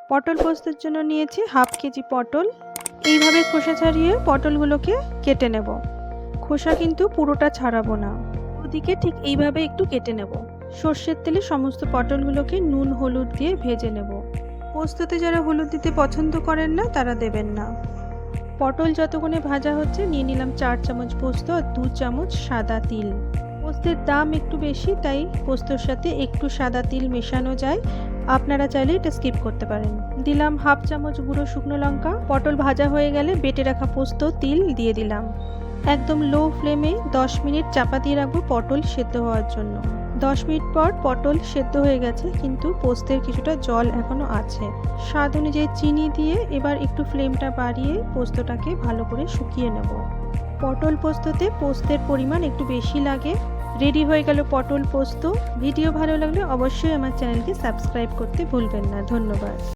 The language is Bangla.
পটল পোস্তের জন্য নিয়েছি হাফ কেজি পটল। এইভাবে খোসা ছাড়িয়ে পটলগুলোকে কেটে নেব। খোসা কিন্তু পুরোটা ছাড়াবো না, ওদিকে ঠিক এইভাবে একটু কেটে নেব। সর্ষের তেলে সমস্ত পটলগুলোকে নুন হলুদ দিয়ে ভেজে নেব। পোস্ততে যারা হলুদ দিতে পছন্দ করেন না তারা দেবেন না। পটল যতক্ষণে ভাজা হচ্ছে নিয়ে নিলাম 4 চামচ পোস্ত আর 2 চামচ সাদা তিল। পোস্তের দাম একটু বেশি, তাই পোস্তর সাথে একটু সাদা তিল মেশানো যায়, আপনারা চাইলে এটা স্কিপ করতে পারেন। দিলাম হাফ চামচ গুঁড়ো শুকনো লঙ্কা। পটল ভাজা হয়ে গেলে বেটে রাখা পোস্ত তিল দিয়ে দিলাম। একদম লো ফ্লেমে 10 মিনিট চাপা দিয়ে রাখবো পটল সেদ্ধ হওয়ার জন্য। 10 মিনিট পর পটল সেদ্ধ হয়ে গেছে, কিন্তু পোস্তের কিছুটা জল এখনো আছে। স্বাদ অনুযায়ী চিনি দিয়ে এবার একটু ফ্লেমটা বাড়িয়ে পোস্তটাকে ভালো করে শুকিয়ে নেব। পটল পোস্ততে পোস্তের পরিমাণ একটু বেশি লাগে। রেডি হয়ে গেল পটল পোস্ত। ভিডিও ভালো লাগলে অবশ্যই আমার চ্যানেলকে সাবস্ক্রাইব করতে ভুলবেন না। ধন্যবাদ।